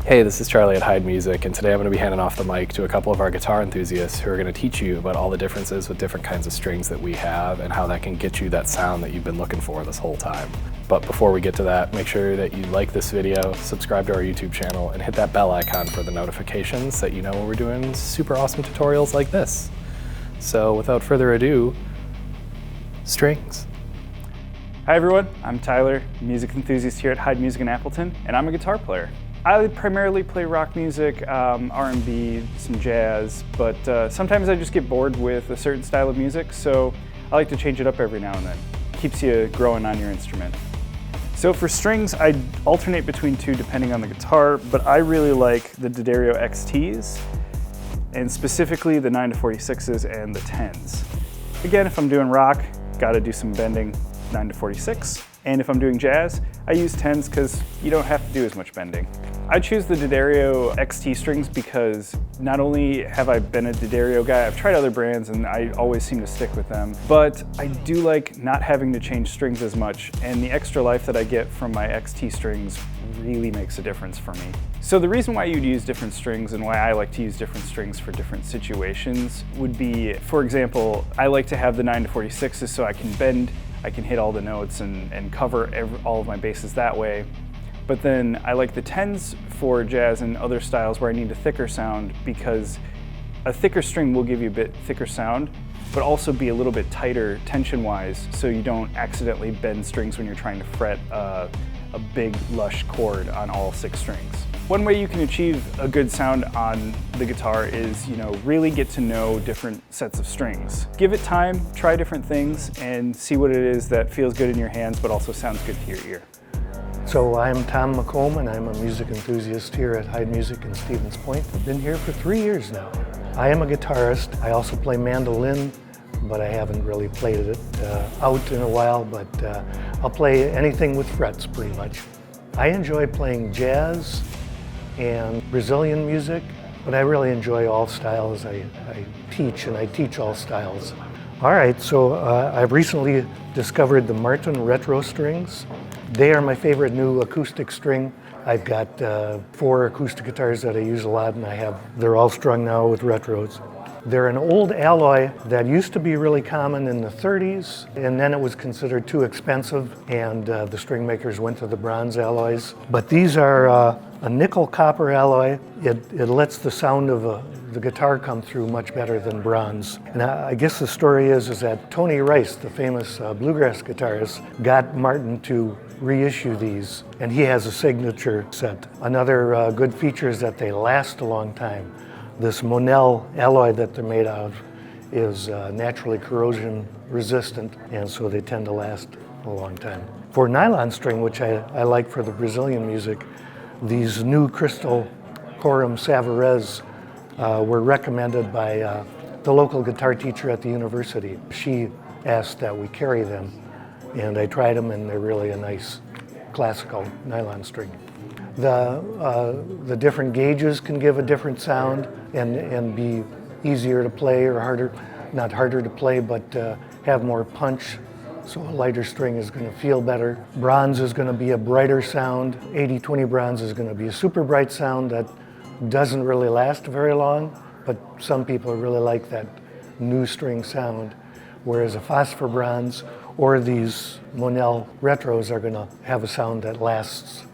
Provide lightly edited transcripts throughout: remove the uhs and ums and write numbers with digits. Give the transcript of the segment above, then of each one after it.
Hey, this is Charlie at Heid Music, and today I'm going to be handing off the mic to a couple of our guitar enthusiasts who are going to teach you about all the differences with different kinds of strings that we have and how that can get you that sound that you've been looking for this whole time. But before we get to that, make sure that you like this video, subscribe to our YouTube channel, and hit that bell icon for the notifications so that you know when we're doing super awesome tutorials like this. So without further ado, strings. Hi everyone, I'm Tyler, music enthusiast here at Heid Music in Appleton, and I'm a guitar player. I primarily play rock music, R&B, some jazz, but sometimes I just get bored with a certain style of music, so I like to change it up every now and then. Keeps you growing on your instrument. So for strings, I alternate between two depending on the guitar, but I really like the D'Addario XTs, and specifically the 9-46s and the 10s. Again, if I'm doing rock, gotta do some bending, 9-46. And if I'm doing jazz, I use 10s because you don't have to do as much bending. I choose the D'Addario XT strings because not only have I been a D'Addario guy, I've tried other brands and I always seem to stick with them, but I do like not having to change strings as much, and the extra life that I get from my XT strings really makes a difference for me. So the reason why you'd use different strings and why I like to use different strings for different situations would be, for example, I like to have the 9-46s so I can bend, I can hit all the notes and cover all of my bases that way. But then I like the 10s for jazz and other styles where I need a thicker sound, because a thicker string will give you a bit thicker sound, but also be a little bit tighter tension-wise so you don't accidentally bend strings when you're trying to fret a big, lush chord on all 6 strings. One way you can achieve a good sound on the guitar is, really get to know different sets of strings. Give it time, try different things, and see what it is that feels good in your hands but also sounds good to your ear. So I'm Tom McComb, and I'm a music enthusiast here at Heid Music in Stevens Point. I've been here for 3 years now. I am a guitarist. I also play mandolin, but I haven't really played it out in a while, but I'll play anything with frets pretty much. I enjoy playing jazz and Brazilian music, but I really enjoy all styles. I teach all styles. All right, so I've recently discovered the Martin Retro strings. They are my favorite new acoustic string. I've got 4 acoustic guitars that I use a lot, and they're all strung now with retros. They're an old alloy that used to be really common in the 30s, and then it was considered too expensive, and the string makers went to the bronze alloys. But these are a nickel copper alloy. It lets the sound of the guitar come through much better than bronze. And I guess the story is that Tony Rice, the famous bluegrass guitarist, got Martin to reissue these, and he has a signature set. Another good feature is that they last a long time. This Monel alloy that they're made out of is naturally corrosion resistant, and so they tend to last a long time. For nylon string, which I like for the Brazilian music, these new Crystal Corum Savarez were recommended by the local guitar teacher at the university. She asked that we carry them, and I tried them, and they're really a nice classical nylon string. The different gauges can give a different sound and be easier to play or harder, not harder to play, but have more punch. So a lighter string is going to feel better. Bronze is going to be a brighter sound. 80-20 bronze is going to be a super bright sound that doesn't really last very long, but some people really like that new string sound. Whereas a phosphor bronze or these Monel retros are going to have a sound that lasts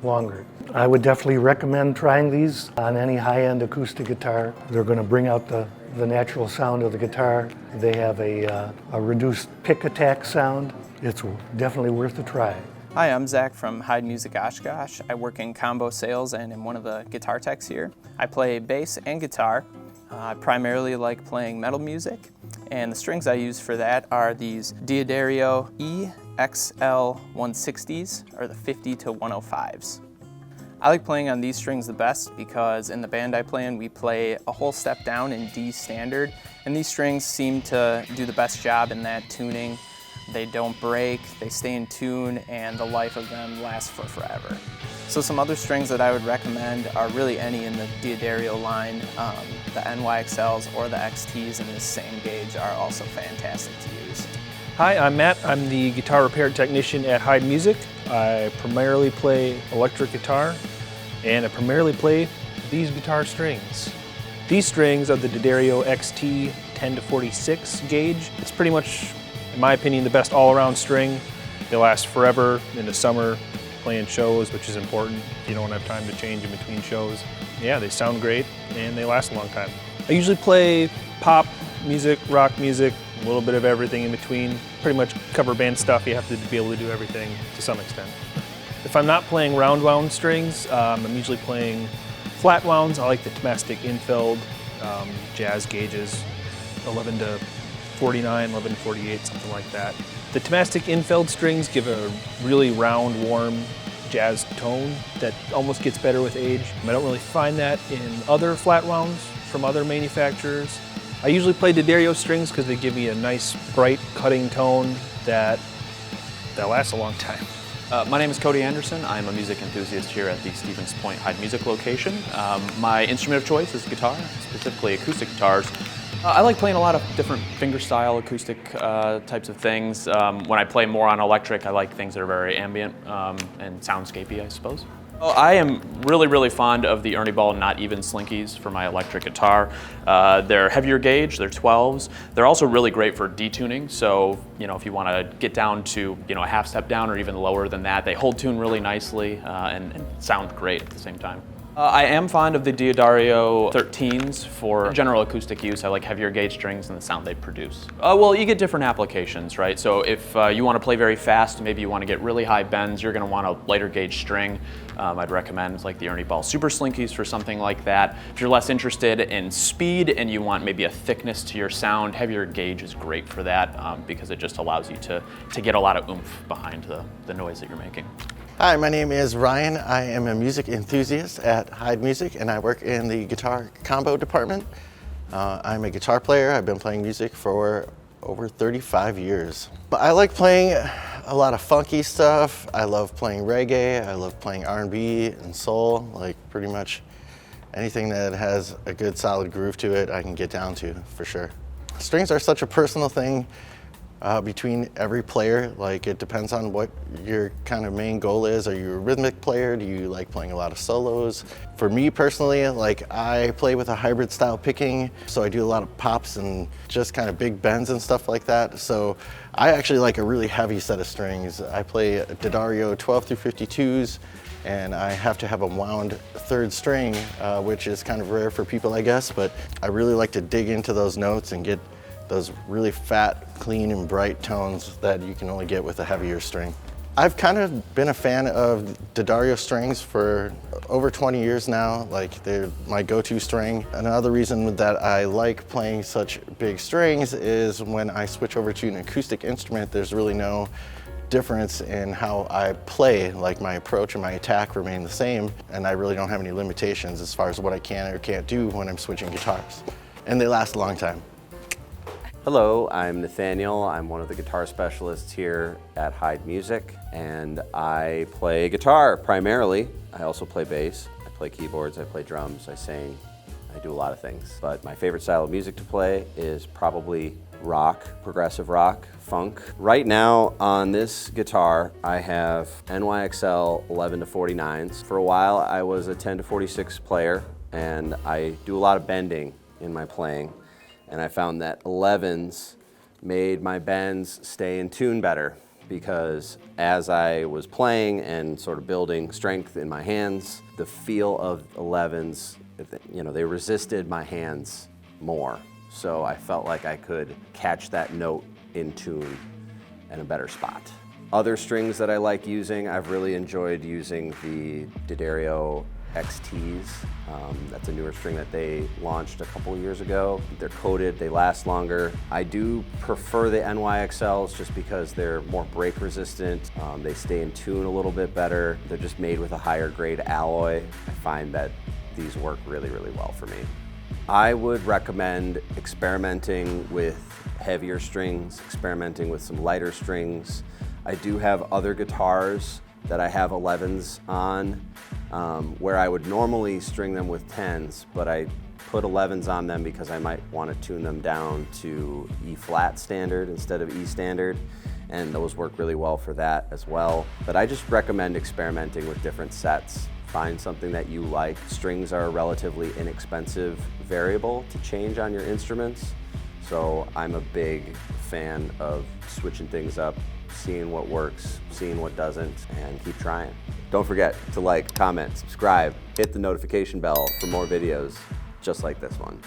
longer. I would definitely recommend trying these on any high-end acoustic guitar. They're going to bring out the natural sound of the guitar. They have a reduced pick attack sound. It's definitely worth a try. Hi, I'm Zach from Heid Music Oshkosh. I work in combo sales and am one of the guitar techs here. I play bass and guitar. I primarily like playing metal music, and the strings I use for that are these D'Addario EXL 160s, or the 50-105s. I like playing on these strings the best because in the band I play in, we play a whole step down in D standard, and these strings seem to do the best job in that tuning. They don't break, they stay in tune, and the life of them lasts for forever. So some other strings that I would recommend are really any in the D'Addario line. The NYXLs or the XTs in this same gauge are also fantastic to use. Hi, I'm Matt. I'm the guitar repair technician at Heid Music. I primarily play electric guitar and I primarily play these guitar strings. These strings are the D'Addario XT 10 to 46 gauge. It's pretty much, in my opinion, the best all-around string. They last forever in the summer, playing shows, which is important. You don't have time to change in between shows. Yeah, they sound great and they last a long time. I usually play pop music, rock music, a little bit of everything in between. Pretty much cover band stuff, you have to be able to do everything to some extent. If I'm not playing round wound strings, I'm usually playing flat wounds. I like the Domestic infilled jazz gauges, 11 to 49, 11 to 48, something like that. The Domestic infilled strings give a really round, warm jazz tone that almost gets better with age. I don't really find that in other flat wounds from other manufacturers. I usually play D'Addario strings because they give me a nice, bright, cutting tone that lasts a long time. My name is Cody Anderson. I'm a music enthusiast here at the Stevens Point Heid Music location. My instrument of choice is guitar, specifically acoustic guitars. I like playing a lot of different fingerstyle acoustic types of things. When I play more on electric, I like things that are very ambient and soundscapey, I suppose. I am really fond of the Ernie Ball Not Even Slinkies for my electric guitar. They're heavier gauge, they're 12s. They're also really great for detuning, so if you want to get down to a half step down or even lower than that, they hold tune really nicely and sound great at the same time. I am fond of the D'Addario 13s for general acoustic use. I like heavier gauge strings and the sound they produce. Well, you get different applications, right? So if you want to play very fast, maybe you want to get really high bends, you're going to want a lighter gauge string. I'd recommend like the Ernie Ball Super Slinkies for something like that. If you're less interested in speed and you want maybe a thickness to your sound, heavier gauge is great for that because it just allows you to get a lot of oomph behind the noise that you're making. Hi, my name is Ryan. I am a music enthusiast at Heid Music and I work in the guitar combo department. I'm a guitar player. I've been playing music for over 35 years. But I like playing a lot of funky stuff. I love playing reggae. I love playing R&B and soul, like pretty much anything that has a good solid groove to it I can get down to for sure. Strings are such a personal thing. Between every player, like it depends on what your kind of main goal is. Are you a rhythmic player? Do you like playing a lot of solos? For me personally, like I play with a hybrid style picking, so I do a lot of pops and just kind of big bends and stuff like that. So I actually like a really heavy set of strings. I play D'Addario 12 through 52s, and I have to have a wound third string, which is kind of rare for people, I guess, but I really like to dig into those notes and get those really fat, clean, and bright tones that you can only get with a heavier string. I've kind of been a fan of D'Addario strings for over 20 years now. Like they're my go-to string. Another reason that I like playing such big strings is when I switch over to an acoustic instrument, there's really no difference in how I play. Like my approach and my attack remain the same, and I really don't have any limitations as far as what I can or can't do when I'm switching guitars. And they last a long time. Hello, I'm Nathaniel. I'm one of the guitar specialists here at Heid Music, and I play guitar primarily. I also play bass, I play keyboards, I play drums, I sing, I do a lot of things. But my favorite style of music to play is probably rock, progressive rock, funk. Right now on this guitar, I have NYXL 11 to 49s. For a while, I was a 10 to 46 player, and I do a lot of bending in my playing. And I found that 11s made my bends stay in tune better because as I was playing and sort of building strength in my hands, the feel of 11s, they resisted my hands more. So I felt like I could catch that note in tune in a better spot. Other strings that I like using, I've really enjoyed using the D'Addario XTs. That's a newer string that they launched a couple of years ago. They're coated, they last longer. I do prefer the NYXLs just because they're more break resistant. They stay in tune a little bit better. They're just made with a higher grade alloy. I find that these work really well for me. I would recommend experimenting with heavier strings, experimenting with some lighter strings. I do have other guitars that I have 11s on, where I would normally string them with 10s, but I put 11s on them because I might want to tune them down to E flat standard instead of E standard, and those work really well for that as well. But I just recommend experimenting with different sets Find something that you like. Strings are a relatively inexpensive variable to change on your instruments, so I'm a big fan of switching things up, seeing what works, seeing what doesn't, and keep trying. Don't forget to like, comment, subscribe, hit the notification bell for more videos just like this one.